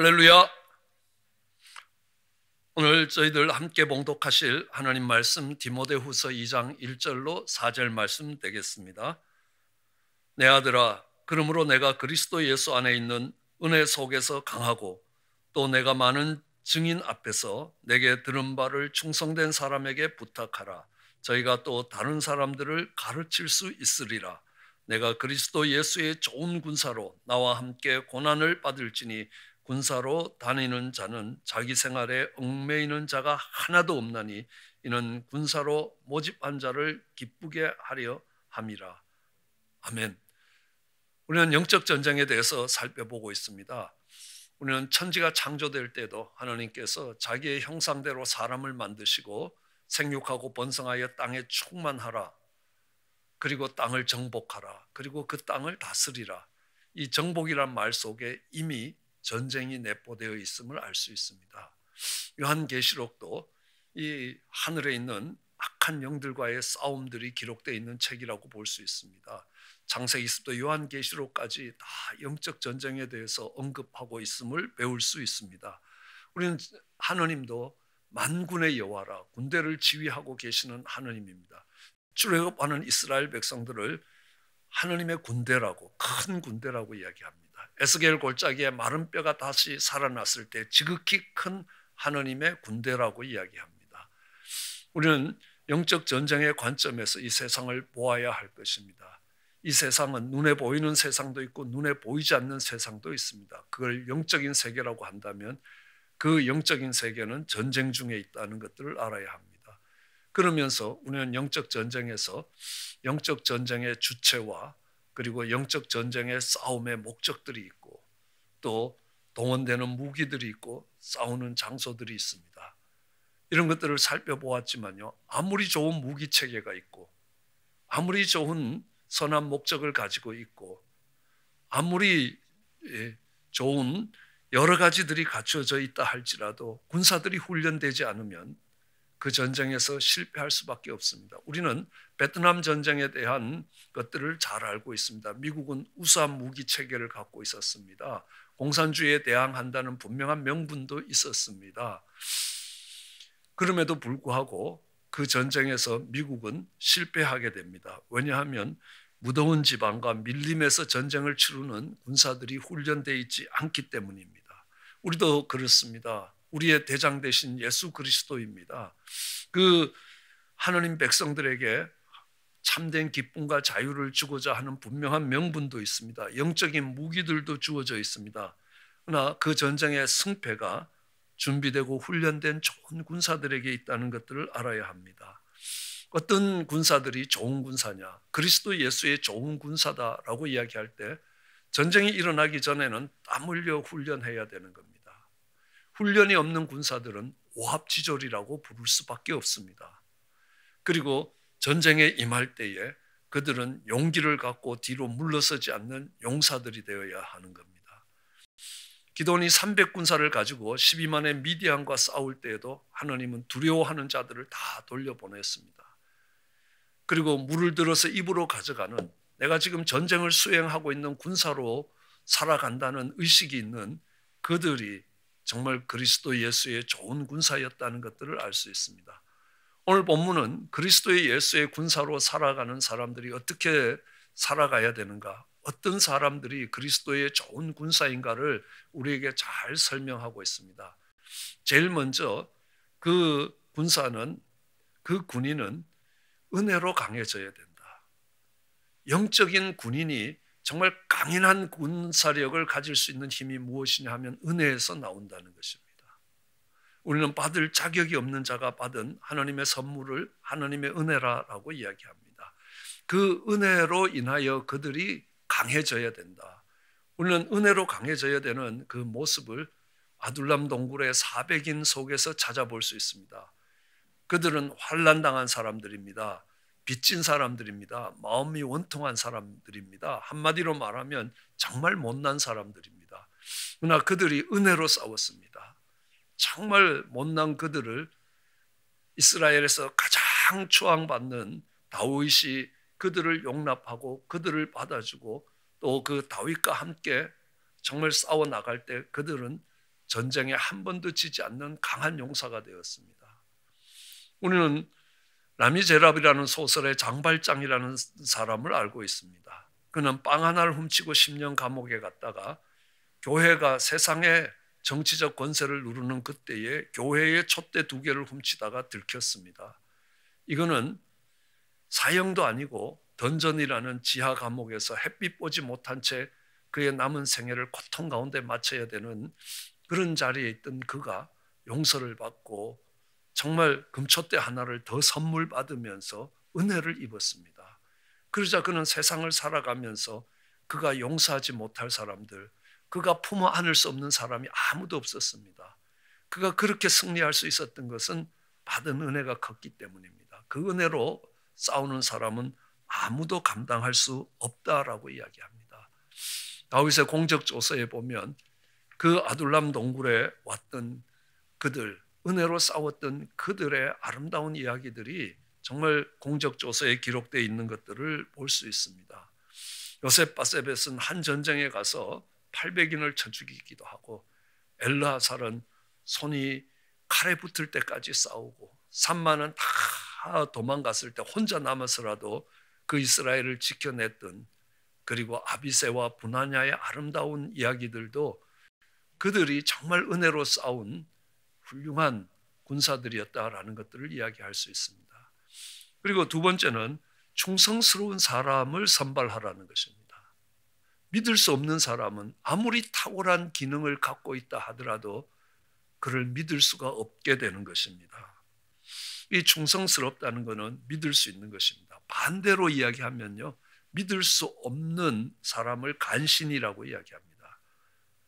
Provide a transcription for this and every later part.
할렐루야. 오늘 저희들 함께 봉독하실 하나님 말씀 디모데후서 2장 1절로 4절 말씀 되겠습니다. 내 아들아, 그러므로 내가 그리스도 예수 안에 있는 은혜 속에서 강하고 또 내가 많은 증인 앞에서 내게 들은 바를 충성된 사람에게 부탁하라. 저희가 또 다른 사람들을 가르칠 수 있으리라. 내가 그리스도 예수의 좋은 군사로 나와 함께 고난을 받을지니 군사로 다니는 자는 자기 생활에 얽매이는 자가 하나도 없나니 이는 군사로 모집한 자를 기쁘게 하려 함이라. 아멘. 우리는 영적 전쟁에 대해서 살펴보고 있습니다. 우리는 천지가 창조될 때도 하나님께서 자기의 형상대로 사람을 만드시고 생육하고 번성하여 땅에 충만하라. 그리고 땅을 정복하라. 그리고 그 땅을 다스리라. 이 정복이란 말 속에 이미 전쟁이 내포되어 있음을 알 수 있습니다. 요한계시록도 이 하늘에 있는 악한 영들과의 싸움들이 기록되어 있는 책이라고 볼 수 있습니다. 창세기부터 요한계시록까지 다 영적 전쟁에 대해서 언급하고 있음을 배울 수 있습니다. 우리는 하나님도 만군의 여호와라, 군대를 지휘하고 계시는 하나님입니다. 출애굽하는 이스라엘 백성들을 하나님의 군대라고, 큰 군대라고 이야기합니다. 에스겔 골짜기에 마른 뼈가 다시 살아났을 때 지극히 큰 하나님의 군대라고 이야기합니다. 우리는 영적 전쟁의 관점에서 이 세상을 보아야 할 것입니다. 이 세상은 눈에 보이는 세상도 있고 눈에 보이지 않는 세상도 있습니다. 그걸 영적인 세계라고 한다면 그 영적인 세계는 전쟁 중에 있다는 것들을 알아야 합니다. 그러면서 우리는 영적 전쟁에서 영적 전쟁의 주체와 그리고 영적 전쟁의 싸움의 목적들이 있고 또 동원되는 무기들이 있고 싸우는 장소들이 있습니다. 이런 것들을 살펴보았지만요, 아무리 좋은 무기 체계가 있고 아무리 좋은 선한 목적을 가지고 있고 아무리 좋은 여러 가지들이 갖춰져 있다 할지라도 군사들이 훈련되지 않으면 그 전쟁에서 실패할 수밖에 없습니다. 우리는 베트남 전쟁에 대한 것들을 잘 알고 있습니다. 미국은 우수한 무기 체계를 갖고 있었습니다. 공산주의에 대항한다는 분명한 명분도 있었습니다. 그럼에도 불구하고 그 전쟁에서 미국은 실패하게 됩니다. 왜냐하면 무더운 지방과 밀림에서 전쟁을 치르는 군사들이 훈련되어 있지 않기 때문입니다. 우리도 그렇습니다. 우리의 대장 되신 예수 그리스도입니다. 그 하나님 백성들에게 참된 기쁨과 자유를 주고자 하는 분명한 명분도 있습니다. 영적인 무기들도 주어져 있습니다. 그러나 그 전쟁의 승패가 준비되고 훈련된 좋은 군사들에게 있다는 것들을 알아야 합니다. 어떤 군사들이 좋은 군사냐? 그리스도 예수의 좋은 군사다라고 이야기할 때 전쟁이 일어나기 전에는 땀 흘려 훈련해야 되는 겁니다. 훈련이 없는 군사들은 오합지졸이라고 부를 수밖에 없습니다. 그리고 전쟁에 임할 때에 그들은 용기를 갖고 뒤로 물러서지 않는 용사들이 되어야 하는 겁니다. 기드온이 300군사를 가지고 12만의 미디안과 싸울 때에도 하나님은 두려워하는 자들을 다 돌려보냈습니다. 그리고 물을 들어서 입으로 가져가는, 내가 지금 전쟁을 수행하고 있는 군사로 살아간다는 의식이 있는 그들이 정말 그리스도 예수의 좋은 군사였다는 것들을 알 수 있습니다. 오늘 본문은 그리스도의 예수의 군사로 살아가는 사람들이 어떻게 살아가야 되는가, 어떤 사람들이 그리스도의 좋은 군사인가를 우리에게 잘 설명하고 있습니다. 제일 먼저 그 군사는, 그 군인은 은혜로 강해져야 된다. 영적인 군인이 정말 강인한 군사력을 가질 수 있는 힘이 무엇이냐 하면 은혜에서 나온다는 것입니다. 우리는 받을 자격이 없는 자가 받은 하나님의 선물을 하나님의 은혜라고 이야기합니다. 그 은혜로 인하여 그들이 강해져야 된다. 우리는 은혜로 강해져야 되는 그 모습을 아둘람 동굴의 400인 속에서 찾아볼 수 있습니다. 그들은 환난당한 사람들입니다. 빚진 사람들입니다. 마음이 원통한 사람들입니다. 한마디로 말하면 정말 못난 사람들입니다. 그러나 그들이 은혜로 싸웠습니다. 정말 못난 그들을 이스라엘에서 가장 추앙받는 다윗이 그들을 용납하고 그들을 받아주고 또 그 다윗과 함께 정말 싸워 나갈 때 그들은 전쟁에 한 번도 지지 않는 강한 용사가 되었습니다. 우리는 라미제랍이라는 소설의 장발장이라는 사람을 알고 있습니다. 그는 빵 하나를 훔치고 10년 감옥에 갔다가 교회가 세상의 정치적 권세를 누르는 그때에 교회의 촛대 2개를 훔치다가 들켰습니다. 이거는 사형도 아니고 던전이라는 지하 감옥에서 햇빛 보지 못한 채 그의 남은 생애를 고통 가운데 마쳐야 되는 그런 자리에 있던 그가 용서를 받고 정말 금촛대 하나를 더 선물 받으면서 은혜를 입었습니다. 그러자 그는 세상을 살아가면서 그가 용서하지 못할 사람들, 그가 품어 안을 수 없는 사람이 아무도 없었습니다. 그가 그렇게 승리할 수 있었던 것은 받은 은혜가 컸기 때문입니다. 그 은혜로 싸우는 사람은 아무도 감당할 수 없다라고 이야기합니다. 다윗의 공적조서에 보면 그 아둘람 동굴에 왔던 그들, 은혜로 싸웠던 그들의 아름다운 이야기들이 정말 공적조서에 기록되어 있는 것들을 볼 수 있습니다. 요셉 바세벳은 한 전쟁에 가서 800인을 쳐 죽이기도 하고, 엘르하살은 손이 칼에 붙을 때까지 싸우고, 삼만은 다 도망갔을 때 혼자 남아서라도 그 이스라엘을 지켜냈던, 그리고 아비새와 분하냐의 아름다운 이야기들도 그들이 정말 은혜로 싸운 훌륭한 군사들이었다라는 것들을 이야기할 수 있습니다. 그리고 두 번째는 충성스러운 사람을 선발하라는 것입니다. 믿을 수 없는 사람은 아무리 탁월한 기능을 갖고 있다 하더라도 그를 믿을 수가 없게 되는 것입니다. 이 충성스럽다는 것은 믿을 수 있는 것입니다. 반대로 이야기하면요, 믿을 수 없는 사람을 간신이라고 이야기합니다.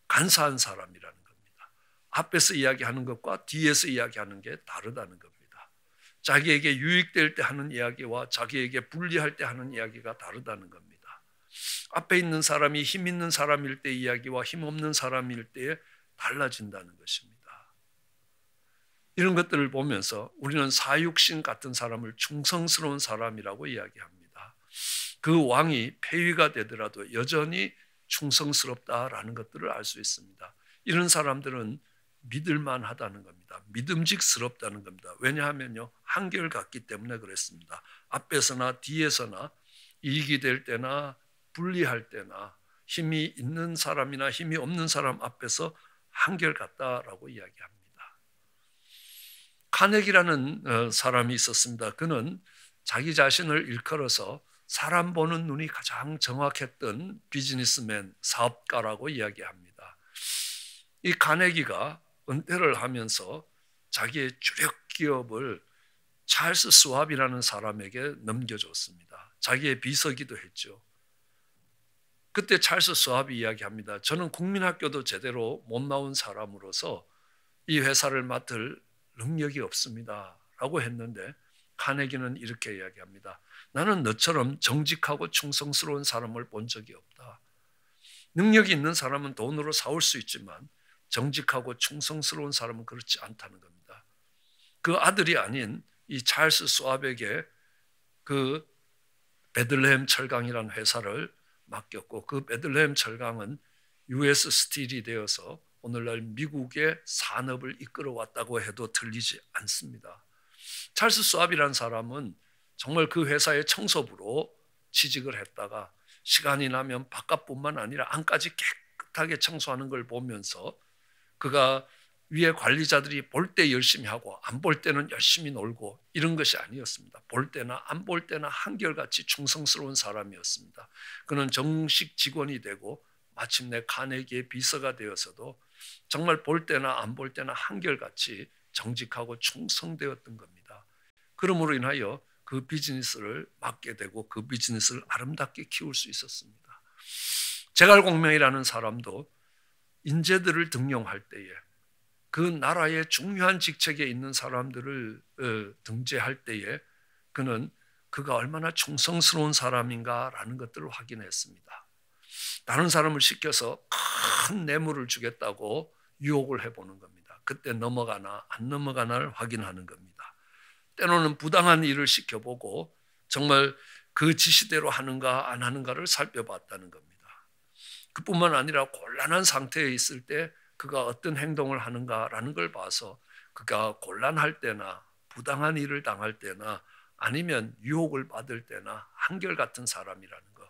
간사한 사람이라는 겁니다. 앞에서 이야기하는 것과 뒤에서 이야기하는 게 다르다는 겁니다. 자기에게 유익될 때 하는 이야기와 자기에게 불리할 때 하는 이야기가 다르다는 겁니다. 앞에 있는 사람이 힘 있는 사람일 때 이야기와 힘 없는 사람일 때에 달라진다는 것입니다. 이런 것들을 보면서 우리는 사육신 같은 사람을 충성스러운 사람이라고 이야기합니다. 그 왕이 폐위가 되더라도 여전히 충성스럽다라는 것들을 알 수 있습니다. 이런 사람들은 믿을만 하다는 겁니다. 믿음직스럽다는 겁니다. 왜냐하면요, 한결같기 때문에 그랬습니다. 앞에서나 뒤에서나 이익이 될 때나 불리할 때나 힘이 있는 사람이나 힘이 없는 사람 앞에서 한결같다라고 이야기합니다. 카네기라는 사람이 있었습니다. 그는 자기 자신을 일컬어서 사람 보는 눈이 가장 정확했던 비즈니스맨, 사업가라고 이야기합니다. 이 카네기가 은퇴를 하면서 자기의 주력 기업을 찰스 스왑이라는 사람에게 넘겨줬습니다. 자기의 비서기도 했죠. 그때 찰스 스왑이 이야기합니다. 저는 국민학교도 제대로 못 나온 사람으로서 이 회사를 맡을 능력이 없습니다 라고 했는데, 카네기는 이렇게 이야기합니다. 나는 너처럼 정직하고 충성스러운 사람을 본 적이 없다. 능력이 있는 사람은 돈으로 사올 수 있지만 정직하고 충성스러운 사람은 그렇지 않다는 겁니다. 그 아들이 아닌 이 찰스 스왑에게 그 베들레헴 철강이라는 회사를 맡겼고, 그 베들레헴 철강은 US 스틸이 되어서 오늘날 미국의 산업을 이끌어왔다고 해도 틀리지 않습니다. 찰스 스왑이라는 사람은 정말 그 회사의 청소부로 취직을 했다가 시간이 나면 바깥뿐만 아니라 안까지 깨끗하게 청소하는 걸 보면서 그가 위에 관리자들이 볼 때 열심히 하고 안 볼 때는 열심히 놀고 이런 것이 아니었습니다. 볼 때나 안 볼 때나 한결같이 충성스러운 사람이었습니다. 그는 정식 직원이 되고 마침내 카네기의 비서가 되어서도 정말 볼 때나 안 볼 때나 한결같이 정직하고 충성되었던 겁니다. 그러므로 인하여 그 비즈니스를 맡게 되고 그 비즈니스를 아름답게 키울 수 있었습니다. 제갈공명이라는 사람도 인재들을 등용할 때에 그 나라의 중요한 직책에 있는 사람들을 등재할 때에 그가 얼마나 충성스러운 사람인가라는 것들을 확인했습니다. 다른 사람을 시켜서 큰 뇌물을 주겠다고 유혹을 해보는 겁니다. 그때 넘어가나 안 넘어가나를 확인하는 겁니다. 때로는 부당한 일을 시켜보고 정말 그 지시대로 하는가 안 하는가를 살펴봤다는 겁니다. 그뿐만 아니라 곤란한 상태에 있을 때 그가 어떤 행동을 하는가라는 걸 봐서 그가 곤란할 때나 부당한 일을 당할 때나 아니면 유혹을 받을 때나 한결같은 사람이라는 거.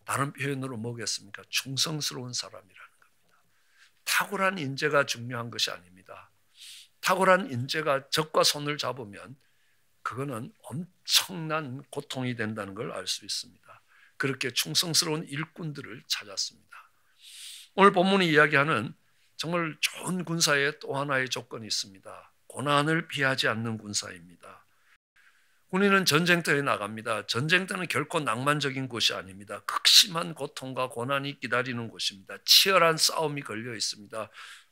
다른 표현으로 뭐겠습니까? 충성스러운 사람이라는 겁니다. 탁월한 인재가 중요한 것이 아닙니다. 탁월한 인재가 적과 손을 잡으면 그거는 엄청난 고통이 된다는 걸 알 수 있습니다. 그렇게 충성스러운 일꾼들을 찾았습니다. 오늘 본문이 이야기하는 정말 좋은 군사의 또 하나의 조건이 있습니다. 고난을 피하지 않는 군사입니다. 군인은 전쟁터에 나갑니다. 전쟁터는 결코 낭만적인 곳이 아닙니다. 극심한 고통과 고난이 기다리는 곳입니다. 치열한 싸움이 걸려 있습니다.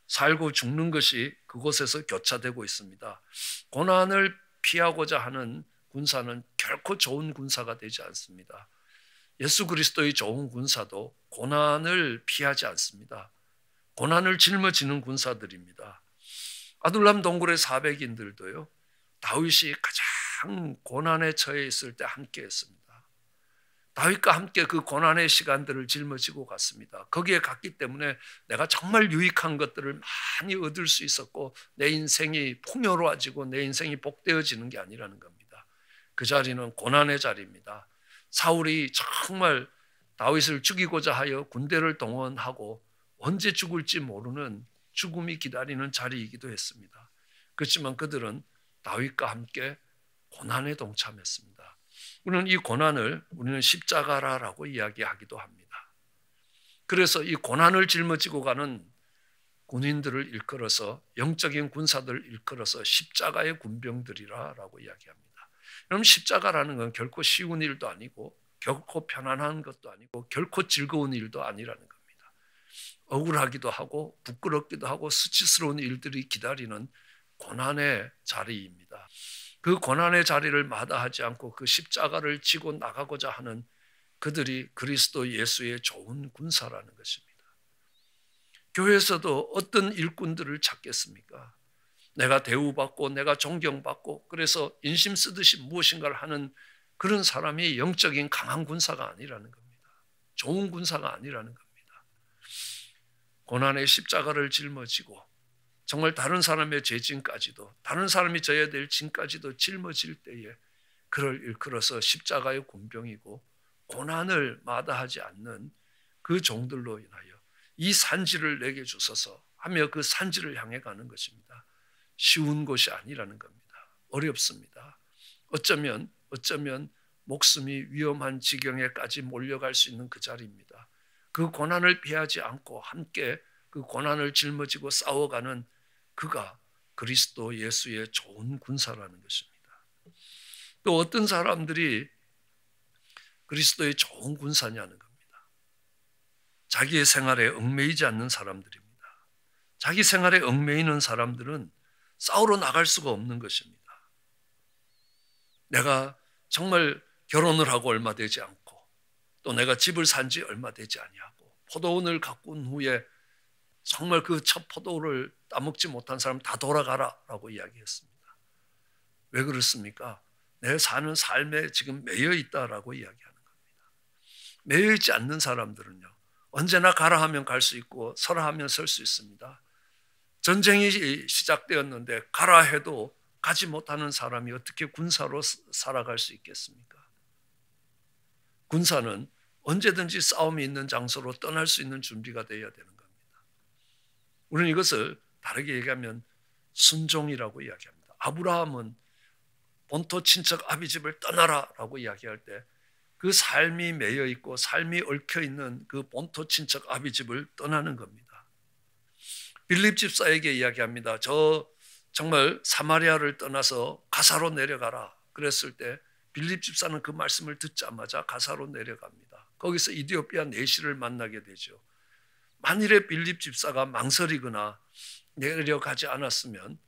살고 죽는 것이 그곳에서 교차되고 있습니다. 고난을 피하고자 하는 군사는 결코 좋은 군사가 되지 않습니다. 예수 그리스도의 좋은 군사도 고난을 피하지 않습니다. 고난을 짊어지는 군사들입니다. 아둘람 동굴의 400인들도요. 다윗이 가장 고난에 처해 있을 때 함께 했습니다. 다윗과 함께 그 고난의 시간들을 짊어지고 갔습니다. 거기에 갔기 때문에 내가 정말 유익한 것들을 많이 얻을 수 있었고 내 인생이 풍요로워지고 내 인생이 복되어지는 게 아니라는 겁니다. 그 자리는 고난의 자리입니다. 사울이 정말 다윗을 죽이고자 하여 군대를 동원하고 언제 죽을지 모르는 죽음이 기다리는 자리이기도 했습니다. 그렇지만 그들은 다윗과 함께 고난에 동참했습니다. 우리는 이 고난을 우리는 십자가라고 이야기하기도 합니다. 그래서 이 고난을 짊어지고 가는 군인들을 일컬어서 영적인 군사들을 일컬어서 십자가의 군병들이라고 이야기합니다. 여러분 십자가라는 건 결코 쉬운 일도 아니고 결코 편안한 것도 아니고 결코 즐거운 일도 아니라는 겁니다. 억울하기도 하고 부끄럽기도 하고 수치스러운 일들이 기다리는 고난의 자리입니다. 그 고난의 자리를 마다하지 않고 그 십자가를 지고 나가고자 하는 그들이 그리스도 예수의 좋은 군사라는 것입니다. 교회에서도 어떤 일꾼들을 찾겠습니까? 내가 대우받고 내가 존경받고 그래서 인심 쓰듯이 무엇인가를 하는 그런 사람이 영적인 강한 군사가 아니라는 겁니다. 좋은 군사가 아니라는 겁니다. 고난의 십자가를 짊어지고 정말 다른 사람의 죄짐까지도 다른 사람이 져야 될 짐까지도 짊어질 때에 그를 일컬어서 십자가의 군병이고 고난을 마다하지 않는 그 종들로 인하여 이 산지를 내게 주소서 하며 그 산지를 향해 가는 것입니다. 쉬운 곳이 아니라는 겁니다. 어렵습니다. 어쩌면 목숨이 위험한 지경에까지 몰려갈 수 있는 그 자리입니다. 그 고난을 피하지 않고 함께 그 고난을 짊어지고 싸워가는 그가 그리스도 예수의 좋은 군사라는 것입니다. 또 어떤 사람들이 그리스도의 좋은 군사냐는 겁니다. 자기의 생활에 얽매이지 않는 사람들입니다. 자기 생활에 얽매이는 사람들은 싸우러 나갈 수가 없는 것입니다. 내가 정말 결혼을 하고 얼마 되지 않고 또 내가 집을 산 지 얼마 되지 아니하고 포도원을 가꾼 후에 정말 그 첫 포도를 따먹지 못한 사람 다 돌아가라라고 이야기했습니다. 왜 그렇습니까? 내 사는 삶에 지금 매여 있다라고 이야기하는 겁니다. 매여 있지 않는 사람들은요. 언제나 가라 하면 갈 수 있고 서라 하면 설 수 있습니다. 전쟁이 시작되었는데 가라 해도 가지 못하는 사람이 어떻게 군사로 살아갈 수 있겠습니까? 군사는 언제든지 싸움이 있는 장소로 떠날 수 있는 준비가 되어야 되는 겁니다. 우리는 이것을 다르게 얘기하면 순종이라고 이야기합니다. 아브라함은 본토 친척 아비집을 떠나라라고 이야기할 때 그 삶이 매여 있고 삶이 얽혀 있는 그 본토 친척 아비집을 떠나는 겁니다. 빌립 집사에게 이야기합니다. 저 정말 사마리아를 떠나서 가사로 내려가라 그랬을 때 빌립 집사는 그 말씀을 듣자마자 가사로 내려갑니다. 거기서 이디오피아 내시를 만나게 되죠. 만일에 빌립 집사가 망설이거나 내려가지 않았으면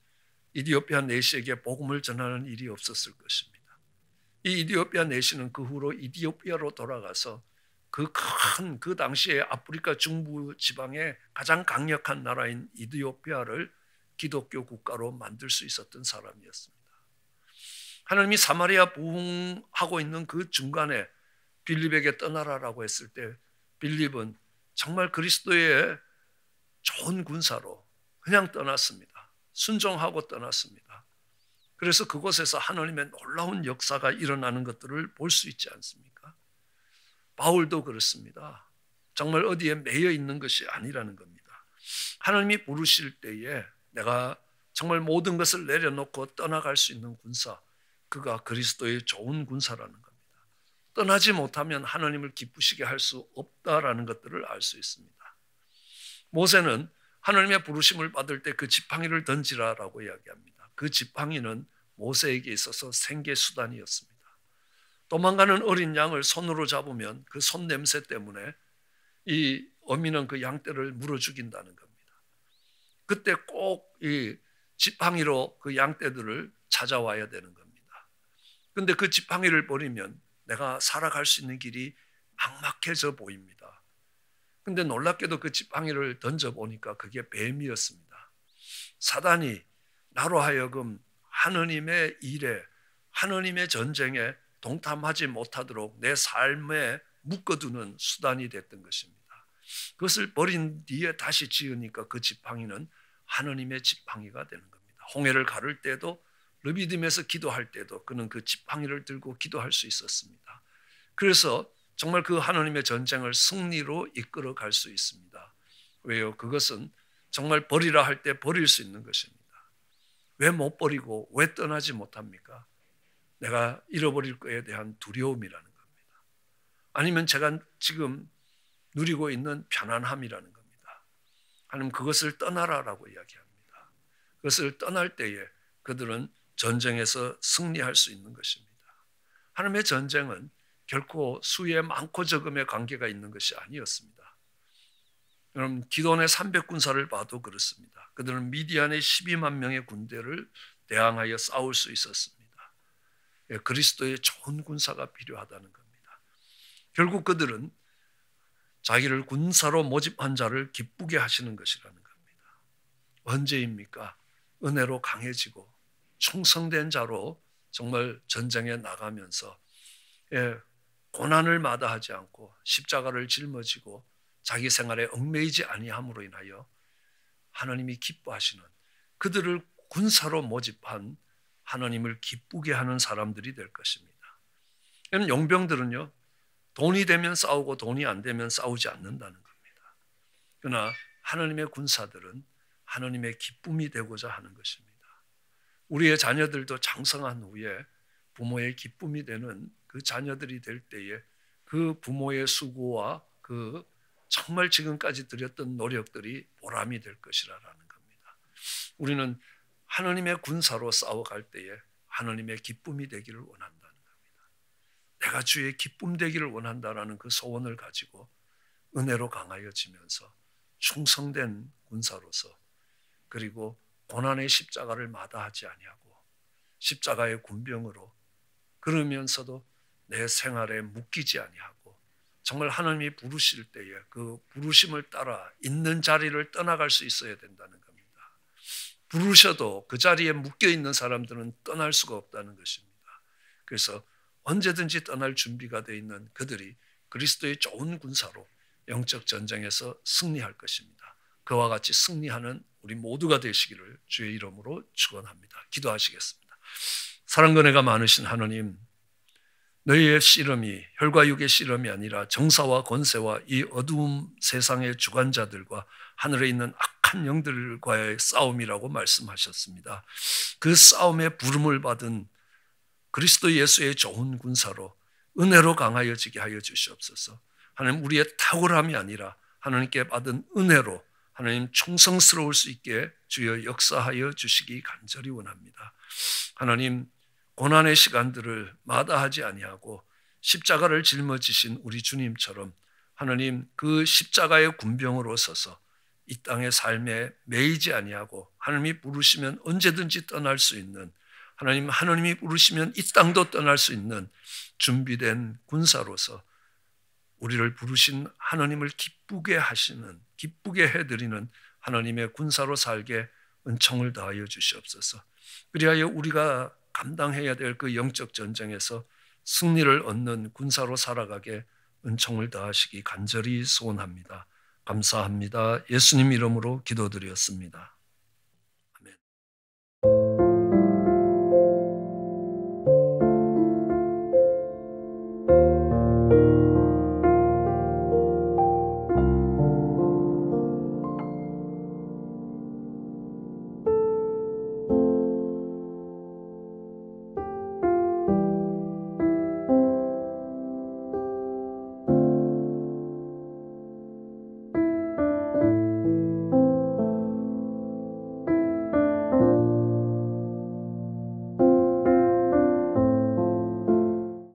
이디오피아 내시에게 복음을 전하는 일이 없었을 것입니다. 이 이디오피아 내시는 그 후로 이디오피아로 돌아가서 그 당시에 아프리카 중부 지방의 가장 강력한 나라인 이디오피아를 기독교 국가로 만들 수 있었던 사람이었습니다. 하나님이 사마리아 부흥하고 있는 그 중간에 빌립에게 떠나라라고 했을 때 빌립은 정말 그리스도의 좋은 군사로 그냥 떠났습니다. 순종하고 떠났습니다. 그래서 그곳에서 하나님의 놀라운 역사가 일어나는 것들을 볼 수 있지 않습니까? 바울도 그렇습니다. 정말 어디에 매여 있는 것이 아니라는 겁니다. 하나님이 부르실 때에 내가 정말 모든 것을 내려놓고 떠나갈 수 있는 군사, 그가 그리스도의 좋은 군사라는 겁니다. 떠나지 못하면 하나님을 기쁘시게 할 수 없다라는 것들을 알 수 있습니다. 모세는 하나님의 부르심을 받을 때 그 지팡이를 던지라라고 이야기합니다. 그 지팡이는 모세에게 있어서 생계 수단이었습니다. 도망가는 어린 양을 손으로 잡으면 그 손 냄새 때문에 이 어미는 그 양떼를 물어 죽인다는 겁니다. 그때 꼭 이 지팡이로 그 양떼들을 찾아와야 되는 겁니다. 그런데 그 지팡이를 버리면 내가 살아갈 수 있는 길이 막막해져 보입니다. 그런데 놀랍게도 그 지팡이를 던져보니까 그게 뱀이었습니다. 사단이 나로 하여금 하느님의 일에, 하느님의 전쟁에 동참하지 못하도록 내 삶에 묶어두는 수단이 됐던 것입니다. 그것을 버린 뒤에 다시 지으니까 그 지팡이는 하느님의 지팡이가 되는 겁니다. 홍해를 가를 때도 르비딤에서 기도할 때도 그는 그 지팡이를 들고 기도할 수 있었습니다. 그래서 정말 그 하나님의 전쟁을 승리로 이끌어 갈 수 있습니다. 왜요? 그것은 정말 버리라 할 때 버릴 수 있는 것입니다. 왜 못 버리고 왜 떠나지 못합니까? 내가 잃어버릴 거에 대한 두려움이라는 겁니다. 아니면 제가 지금 누리고 있는 편안함이라는 겁니다. 하나님 그것을 떠나라라고 이야기합니다. 그것을 떠날 때에 그들은 전쟁에서 승리할 수 있는 것입니다. 하나님의 전쟁은 결코 수의 많고 적음의 관계가 있는 것이 아니었습니다. 여러분 기돈의 300군사를 봐도 그렇습니다. 그들은 미디안의 12만 명의 군대를 대항하여 싸울 수 있었습니다. 그리스도의 좋은 군사가 필요하다는 겁니다. 결국 그들은 자기를 군사로 모집한 자를 기쁘게 하시는 것이라는 겁니다. 언제입니까? 은혜로 강해지고 충성된 자로 정말 전쟁에 나가면서 고난을 마다하지 않고 십자가를 짊어지고 자기 생활에 얽매이지 아니함으로 인하여 하나님이 기뻐하시는 그들을 군사로 모집한 하나님을 기쁘게 하는 사람들이 될 것입니다. 용병들은요, 돈이 되면 싸우고 돈이 안 되면 싸우지 않는다는 겁니다. 그러나 하나님의 군사들은 하나님의 기쁨이 되고자 하는 것입니다. 우리의 자녀들도 장성한 후에 부모의 기쁨이 되는 그 자녀들이 될 때에 그 부모의 수고와 그 정말 지금까지 드렸던 노력들이 보람이 될 것이라는 겁니다. 우리는 하나님의 군사로 싸워갈 때에 하나님의 기쁨이 되기를 원한다는 겁니다. 내가 주의 기쁨 되기를 원한다라는 그 소원을 가지고 은혜로 강하여지면서 충성된 군사로서 그리고 고난의 십자가를 마다하지 아니하고 십자가의 군병으로 그러면서도 내 생활에 묶이지 아니하고 정말 하나님이 부르실 때에 그 부르심을 따라 있는 자리를 떠나갈 수 있어야 된다는 겁니다. 부르셔도 그 자리에 묶여 있는 사람들은 떠날 수가 없다는 것입니다. 그래서 언제든지 떠날 준비가 되어 있는 그들이 그리스도의 좋은 군사로 영적 전쟁에서 승리할 것입니다. 그와 같이 승리하는 우리 모두가 되시기를 주의 이름으로 축원합니다. 기도하시겠습니다. 사랑과 은혜가 많으신 하나님, 너희의 씨름이 혈과 육의 씨름이 아니라 정사와 권세와 이 어두운 세상의 주관자들과 하늘에 있는 악한 영들과의 싸움이라고 말씀하셨습니다. 그 싸움에 부름을 받은 그리스도 예수의 좋은 군사로 은혜로 강하여지게 하여 주시옵소서. 하나님 우리의 탁월함이 아니라 하나님께 받은 은혜로 하나님 충성스러울 수 있게 주여 역사하여 주시기 간절히 원합니다. 하나님 고난의 시간들을 마다하지 아니하고 십자가를 짊어지신 우리 주님처럼 하나님 그 십자가의 군병으로 서서 이 땅의 삶에 매이지 아니하고 하나님이 부르시면 언제든지 떠날 수 있는 하나님이 부르시면 이 땅도 떠날 수 있는 준비된 군사로서 우리를 부르신 하나님을 기쁘게 하시는 기쁘게 해드리는 하나님의 군사로 살게 은총을 다하여 주시옵소서. 그리하여 우리가 감당해야 될 그 영적 전쟁에서 승리를 얻는 군사로 살아가게 은총을 다하시기 간절히 소원합니다. 감사합니다. 예수님 이름으로 기도드렸습니다.